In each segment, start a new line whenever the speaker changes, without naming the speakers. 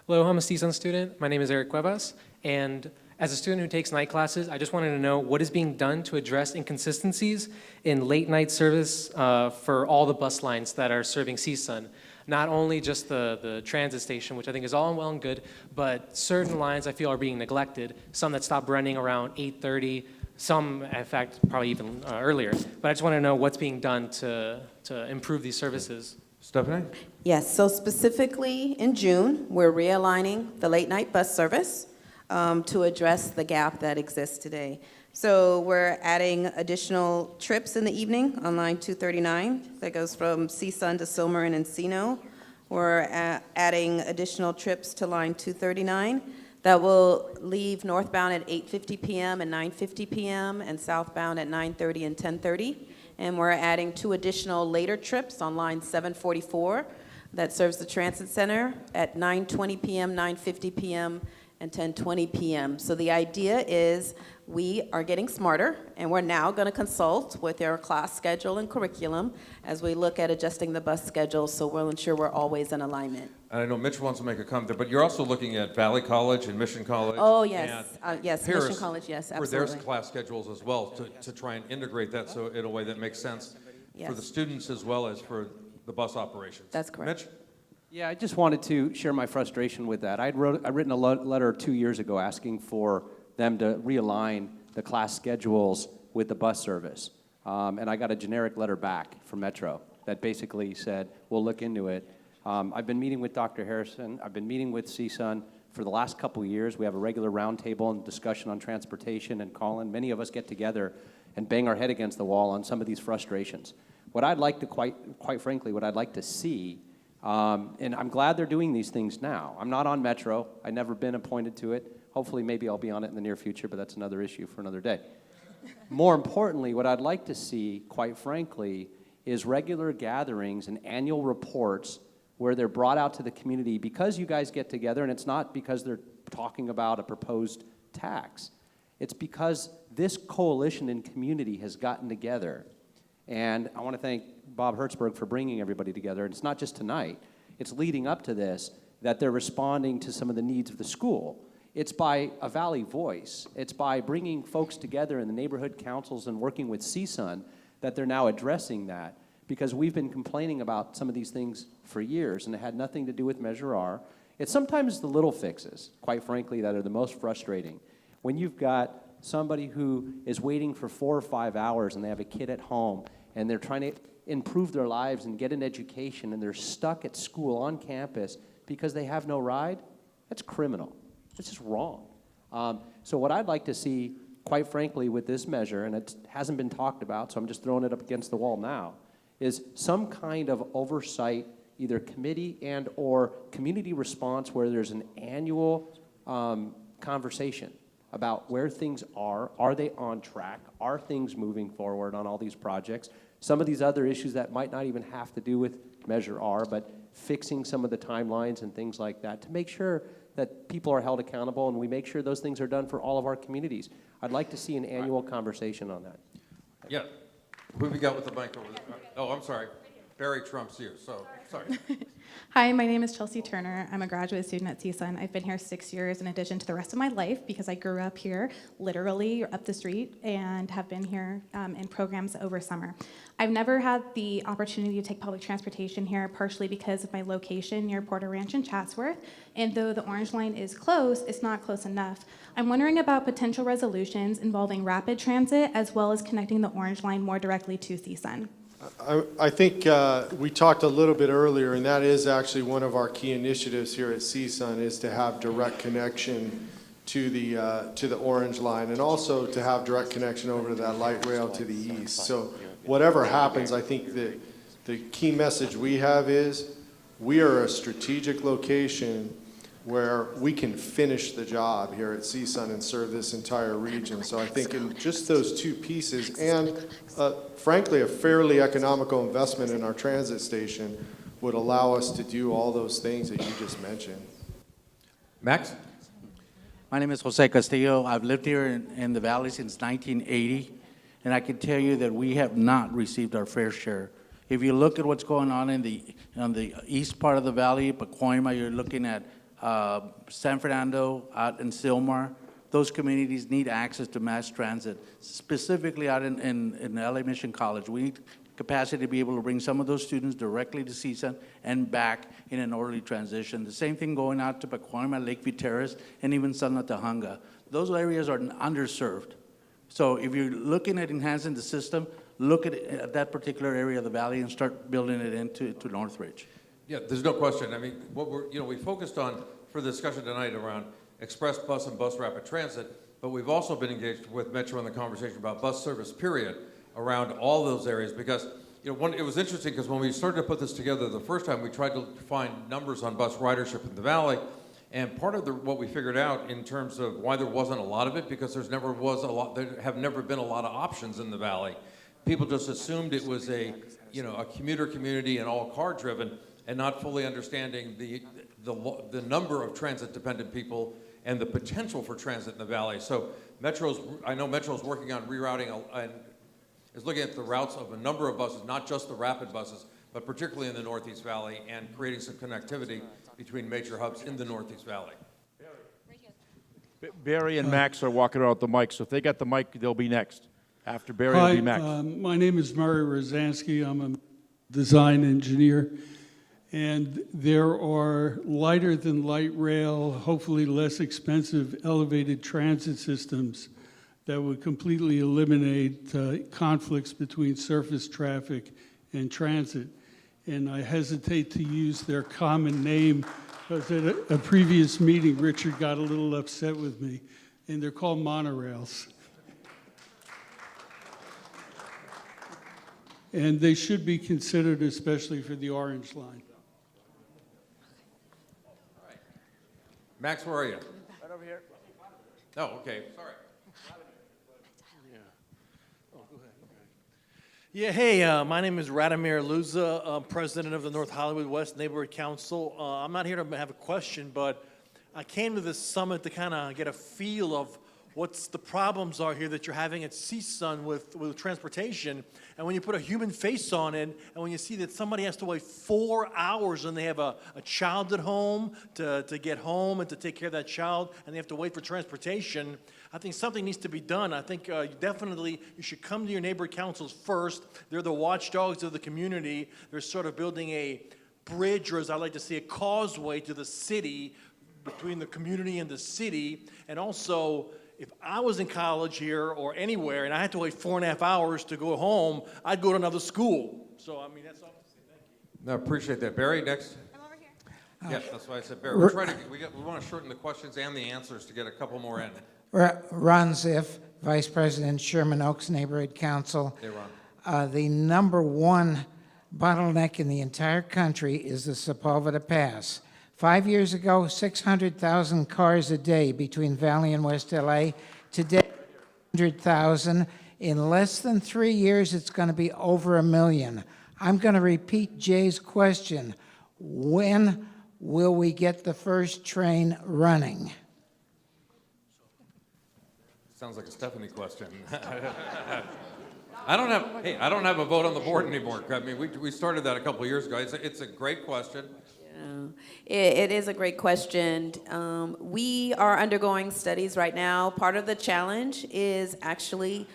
Hello, I'm a Csun student. My name is Eric Cuevas, and as a student who takes night classes, I just wanted to know what is being done to address inconsistencies in late night service for all the bus lines that are serving Csun. Not only just the transit station, which I think is all well and good, but certain lines I feel are being neglected, some that stop running around 8:30, some, in fact, probably even earlier. But I just want to know what's being done to improve these services.
Stephanie?
Yes, so specifically in June, we're realigning the late night bus service to address the gap that exists today. So we're adding additional trips in the evening on line 239 that goes from Csun to Silmer and Encino. We're adding additional trips to line 239 that will leave northbound at 8:50 p.m. and 9:50 p.m. and southbound at 9:30 and 10:30. And we're adding 2 additional later trips on line 744 that serves the transit center at 9:20 p.m., 9:50 p.m., and 10:20 p.m. So the idea is we are getting smarter, and we're now going to consult with our class schedule and curriculum as we look at adjusting the bus schedule, so we'll ensure we're always in alignment.
And I know Mitch wants to make a comment there, but you're also looking at Valley College and Mission College.
Oh, yes. Yes,
Paris
Mission College, yes,
for
absolutely.
their class schedules as well, to try and integrate that so in a way that makes sense for the students as well as for the bus operations.
That's correct.
Mitch?
Yeah, I just wanted to share my frustration with that. I'd written a letter 2 years ago asking for them to realign the class schedules with the bus service. And I got a generic letter back from Metro that basically said, we'll look into it. I've been meeting with Dr. Harrison. I've been meeting with Csun for the last couple of years. We have a regular roundtable and discussion on transportation and Colin. Many of us get together and bang our head against the wall on some of these frustrations. What I'd like to, quite frankly, what I'd like to see, and I'm glad they're doing these things now. I'm not on Metro. I've never been appointed to it. Hopefully, maybe I'll be on it in the near future, but that's another issue for another day. More importantly, what I'd like to see, quite frankly, is regular gatherings and annual reports where they're brought out to the community because you guys get together, and it's not because they're talking about a proposed tax. It's because this coalition and community has gotten together. And I want to thank Bob Hertzberg for bringing everybody together. And it's not just tonight. It's leading up to this that they're responding to some of the needs of the school. It's by a Valley voice. It's by bringing folks together in the neighborhood councils and working with Csun that they're now addressing that. Because we've been complaining about some of these things for years, and it had nothing to do with Measure R. It's sometimes the little fixes, quite frankly, that are the most frustrating. When you've got somebody who is waiting for 4 or 5 hours and they have a kid at home and they're trying to improve their lives and get an education and they're stuck at school on campus because they have no ride, that's criminal. It's just wrong. So what I'd like to see, quite frankly, with this measure, and it hasn't been talked about, so I'm just throwing it up against the wall now, is some kind of oversight, either committee and or community response where there's an annual conversation about where things are they on track, are things moving forward on all these projects, some of these other issues that might not even have to do with Measure R, but fixing some of the timelines and things like that to make sure that people are held accountable and we make sure those things are done for all of our communities. I'd like to see an annual conversation on that.
Yeah. Who we got with the mic over there? Oh, I'm sorry. Barry trumps you, so sorry.
Hi, my name is Chelsea Turner. I'm a graduate student at Csun. I've been here 6 years in addition to the rest of my life because I grew up here, literally up the street, and have been here in programs over summer. I've never had the opportunity to take public transportation here, partially because of my location near Porter Ranch and Chatsworth. And though the Orange Line is close, it's not close enough. I'm wondering about potential resolutions involving rapid transit as well as connecting the Orange Line more directly to Csun.
I think we talked a little bit earlier, and that is actually one of our key initiatives here at Csun is to have direct connection to the Orange Line, and also to have direct connection over to that light rail to the east. So whatever happens, I think that the key message we have is we are a strategic location where we can finish the job here at Csun and serve this entire region. So I think in just those two pieces, and frankly, a fairly economical investment in our transit station would allow us to do all those things that you just mentioned.
Max?
My name is Jose Castillo. I've lived here in the Valley since 1980, and I can tell you that we have not received our fair share. If you look at what's going on on the east part of the valley, Pacoima, you're looking at San Fernando, out in Sylmar, those communities need access to mass transit. Specifically out in LA Mission College, we need capacity to be able to bring some of those students directly to CSUN and back in an orderly transition. The same thing going out to Pacoima, Lakeview Terrace, and even San Latahanga. Those areas are underserved. So if you're looking at enhancing the system, look at that particular area of the valley and start building it into Northridge.
Yeah, there's no question. I mean, what we focused on for the discussion tonight around express bus and bus rapid transit, but we've also been engaged with Metro in the conversation about bus service, period, around all those areas, because it was interesting because when we started to put this together the first time, we tried to find numbers on bus ridership in the valley, and part of what we figured out in terms of why there wasn't a lot of it, because there have never been a lot of options in the valley. People just assumed it was a commuter community and all car driven, and not fully understanding the number of transit dependent people and the potential for transit in the valley. So I know Metro's working on rerouting and is looking at the routes of a number of buses, not just the rapid buses, but particularly in the Northeast Valley, and creating some connectivity between major hubs in the Northeast Valley.
Barry and Max are walking around with the mic, so if they got the mic, they'll be next. After Barry, will be Max.
My name is Murray Rozansky. I'm a design engineer. And there are lighter than light rail, hopefully less expensive elevated transit systems that would completely eliminate conflicts between surface traffic and transit. And I hesitate to use their common name because at a previous meeting, Richard got a little upset with me, and they're called monorails. And they should be considered, especially for the Orange Line.
Max, where are you? Right over here. Oh, okay, sorry.
Yeah, hey, my name is Radomir Luza, I'm president of the North Hollywood West Neighborhood Council. I'm not here to have a question, but I came to this summit to kind of get a feel of what the problems are here that you're having at CSUN with transportation. And when you put a human face on it, and when you see that somebody has to wait 4 hours and they have a child at home to get home and to take care of that child, and they have to wait for transportation, I think something needs to be done. I think definitely you should come to your neighborhood councils first. They're the watchdogs of the community. They're sort of building a bridge, or as I like to say, a causeway to the city, between the community and the city. And also, if I was in college here or anywhere and I had to wait 4.5 hours to go home, I'd go to another school. So, I mean, that's all I'm saying. Thank you.
No, appreciate that. Barry, next.
I'm over here.
Yes, that's why I said Barry. We want to shorten the questions and the answers to get a couple more in.
Ron Ziff, Vice President, Sherman Oaks Neighborhood Council.
Hey, Ron.
The number one bottleneck in the entire country is the Sepulveda Pass. 5 years ago, 600,000 cars a day between Valley and West LA. Today, 100,000. In less than 3 years, it's going to be over 1 million. I'm going to repeat Jay's question. When will we get the first train running?
Sounds like a Stephanie question. I don't have a vote on the board anymore. I mean, we started that a couple of years ago. It's a great question.
It is a great question. We are undergoing studies right now. Part of the challenge is actually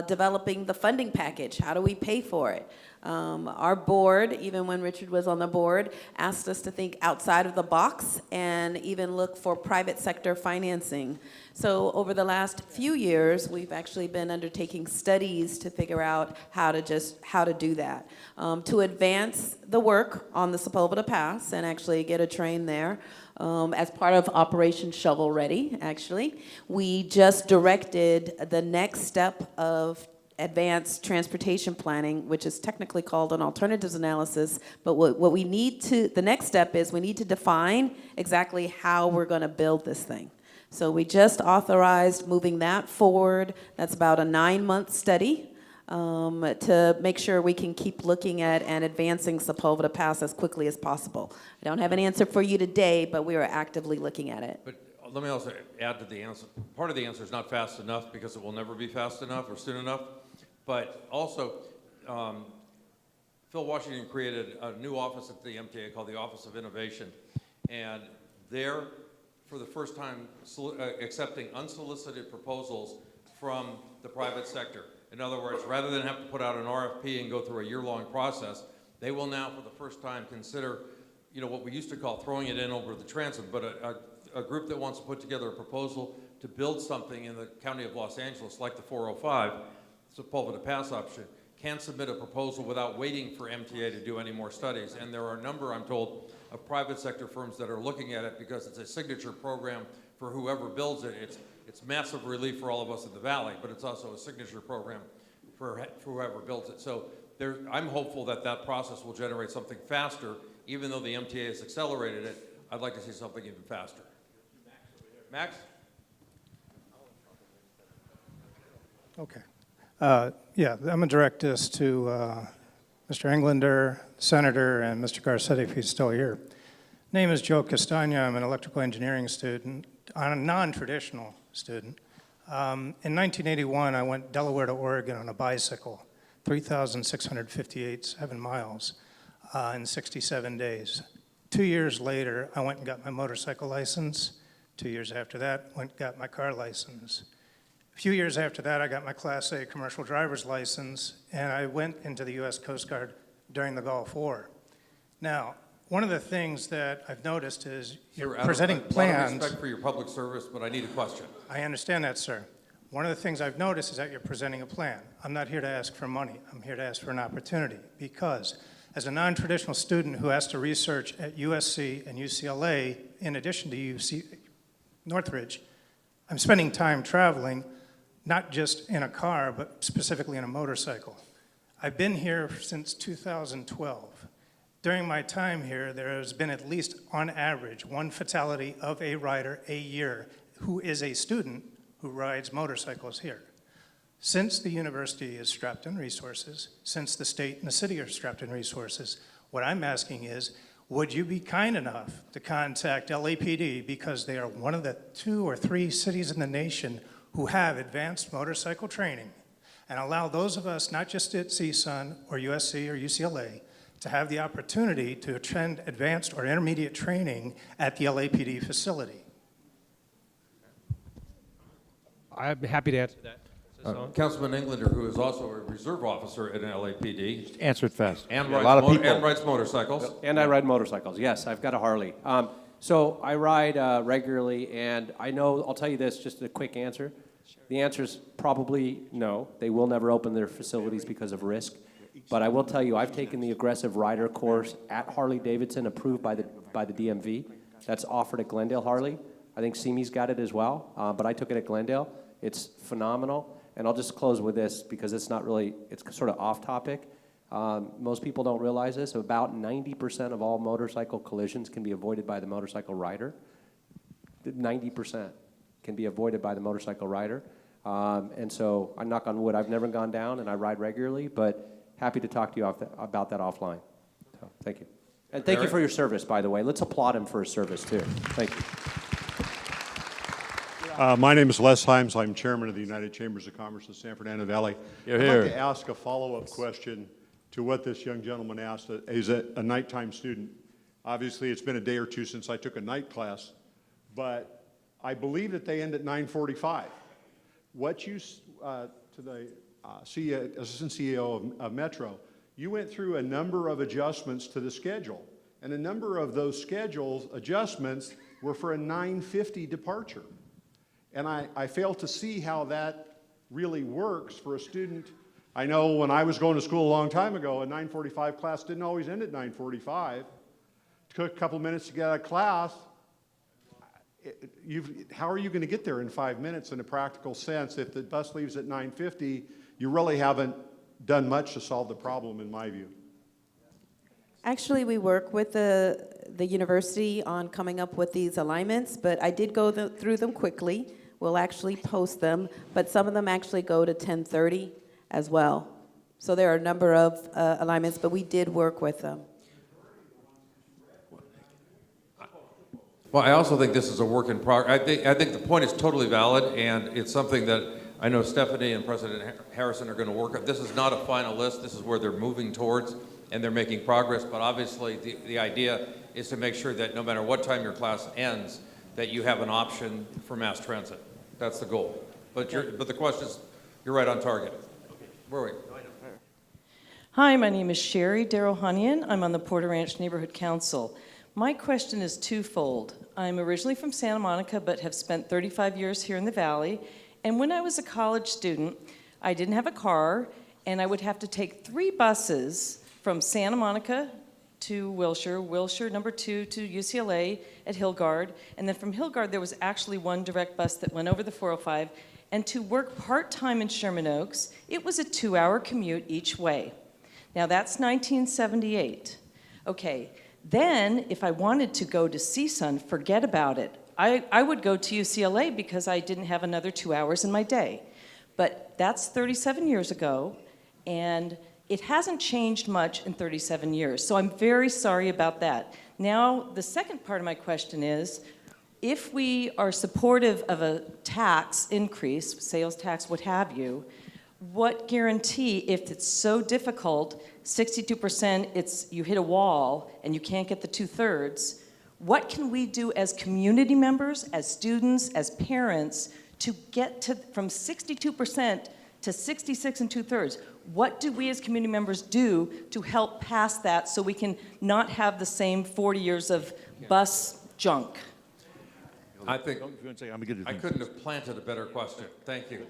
developing the funding package. How do we pay for it? Our board, even when Richard was on the board, asked us to think outside of the box and even look for private sector financing. So over the last few years, we've actually been undertaking studies to figure out how to do that. To advance the work on the Sepulveda Pass and actually get a train there, as part of Operation Shovel Ready, actually, we just directed the next step of advanced transportation planning, which is technically called an alternatives analysis, but the next step is we need to define exactly how we're going to build this thing. So we just authorized moving that forward. That's about a 9-month study to make sure we can keep looking at and advancing Sepulveda Pass as quickly as possible. I don't have an answer for you today, but we are actively looking at it.
But let me also add to the answer. Part of the answer is not fast enough because it will never be fast enough or soon enough. But also, Phil Washington created a new office at the MTA called the Office of Innovation. And they're, for the first time, accepting unsolicited proposals from the private sector. In other words, rather than have to put out an RFP and go through a year-long process, they will now, for the first time, consider, what we used to call throwing it in over the transom, but a group that wants to put together a proposal to build something in the county of Los Angeles, like the 405, Sepulveda Pass option, can submit a proposal without waiting for MTA to do any more studies. And there are a number, I'm told, of private sector firms that are looking at it because it's a signature program for whoever builds it. It's massive relief for all of us in the valley, but it's also a signature program for whoever builds it. So I'm hopeful that that process will generate something faster. Even though the MTA has accelerated it, I'd like to see something even faster. Max?
Okay. Yeah, I'm going to direct this to Mr. Englander, Senator, and Mr. Garcetti if he's still here. Name is Joe Castagna. I'm an electrical engineering student, a non-traditional student. In 1981, I went Delaware to Oregon on a bicycle, 3,658 7 miles in 67 days. 2 years later, I went and got my motorcycle license. 2 years after that, went and got my car license. A few years after that, I got my Class A commercial driver's license, and I went into the U.S. Coast Guard during the Gulf War. Now, one of the things that I've noticed is you're presenting plans.
A lot of respect for your public service, but I need a question.
I understand that, sir. One of the things I've noticed is that you're presenting a plan. I'm not here to ask for money. I'm here to ask for an opportunity because as a non-traditional student who has to research at USC and UCLA, in addition to UC Northridge, I'm spending time traveling, not just in a car, but specifically in a motorcycle. I've been here since 2012. During my time here, there has been at least, on average, one fatality of a rider a year who is a student who rides motorcycles here. Since the university is strapped in resources, since the state and the city are strapped in resources, what I'm asking is, would you be kind enough to contact LAPD because they are one of the 2 or 3 cities in the nation who have advanced motorcycle training and allow those of us, not just at Csun or USC or UCLA, to have the opportunity to attend advanced or intermediate training at the LAPD facility?
I'd be happy to answer that.
Councilman Englander, who is also a reserve officer at
Just answer it fast.
and
Yeah, a lot of people.
rides motorcycles.
And I ride motorcycles. Yes, I've got a Harley. So I ride regularly, and I'll tell you this, just a quick answer. The answer is probably no. They will never open their facilities because of risk. But I will tell you, I've taken the aggressive rider course at Harley-Davidson, approved by the DMV. That's offered at Glendale Harley. I think Simi's got it as well, but I took it at Glendale. It's phenomenal. And I'll just close with this because it's sort of off topic. Most people don't realize this. About 90% of all motorcycle collisions can be avoided by the motorcycle rider. 90% can be avoided by the motorcycle rider. And so I knock on wood. I've never gone down, and I ride regularly, but happy to talk to you about that offline. So, thank you. And thank you for your service, by the way. Let's applaud him for his service, too. Thank you.
My name is Les Himes. I'm chairman of the United Chambers of Commerce of San Fernando Valley.
You're
I'd
here.
like to ask a follow-up question to what this young gentleman asked. He's a nighttime student. Obviously, it's been a day or two since I took a night class, but I believe that they end at 9:45. What you, to the Assistant CEO of Metro, you went through a number of adjustments to the schedule, and a number of those schedule adjustments were for a 9:50 departure. And I fail to see how that really works for a student. I know when I was going to school a long time ago, a 9:45 class didn't always end at 9:45. It took a couple minutes to get out of class. How are you going to get there in 5 minutes in a practical sense? If the bus leaves at 9:50, you really haven't done much to solve the problem, in my view.
Actually, we work with the university on coming up with these alignments, but I did go through them quickly. We'll actually post them, but some of them actually go to 10:30 as well. So there are a number of alignments, but we did work with them.
Well, I also think this is a work in progress. I think the point is totally valid, and it's something that I know Stephanie and President Harrison are going to work on. This is not a final list. This is where they're moving towards, and they're making progress. But obviously, the idea is to make sure that no matter what time your class ends, that you have an option for mass transit. That's the goal. But the question is, you're right on target. Where are we?
Hi, my name is Sherry Darrow Hunnian. I'm on the Porter Ranch Neighborhood Council. My question is twofold. I'm originally from Santa Monica, but have spent 35 years here in the Valley. And when I was a college student, I didn't have a car, and I would have to take 3 buses from Santa Monica to Wilshire, Wilshire number 2 to UCLA at Hillgard, and then from Hillgard there was actually one direct bus that went over the 405, and to work part-time in Sherman Oaks, it was a 2-hour commute each way. Now that's 1978. Okay, then if I wanted to go to Csun, forget about it. I would go to UCLA because I didn't have another 2 hours in my day. But that's 37 years ago, and it hasn't changed much in 37 years. So I'm very sorry about that. Now, the second part of my question is, if we are supportive of a tax increase, sales tax, what have you, what guarantee, if it's so difficult, 62%, you hit a wall and you can't get the 2/3, what can we do as community members, as students, as parents, to get from 62% to 66 2/3? What do we as community members do to help pass that so we can not have the same 40 years of bus junk?
I think I couldn't have planted a better question. Thank you.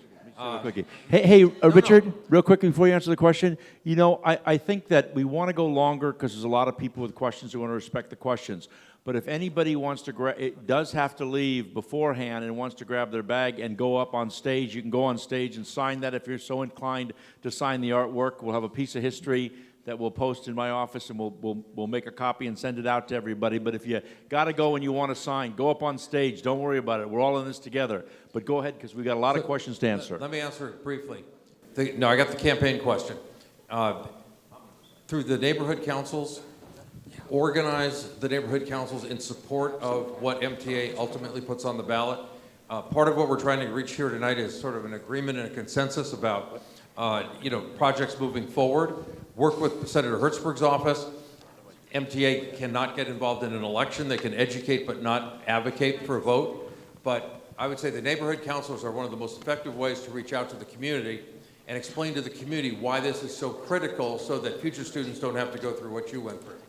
Hey, Richard, real quick before you answer the question, you know, I think that we want to go longer because there's a lot of people with questions who want to respect the questions. But if anybody wants to it does have to leave beforehand and wants to grab their bag and go up on stage, you can go on stage and sign that if you're so inclined to sign the artwork. We'll have a piece of history that we'll post in my office, and we'll make a copy and send it out to everybody. But if you got to go and you want to sign, go up on stage. Don't worry about it. We're all in this together. But go ahead, because we got a lot of questions to answer.
Let me answer it briefly. No, I got the campaign question. Through the neighborhood councils, organize the neighborhood councils in support of what MTA ultimately puts on the ballot. Part of what we're trying to reach here tonight is sort of an agreement and a consensus about projects moving forward. Work with Senator Hertzberg's office. MTA cannot get involved in an election. They can educate but not advocate for a vote. But I would say the neighborhood councils are one of the most effective ways to reach out to the community and explain to the community why this is so critical so that future students don't have to go through what you went through.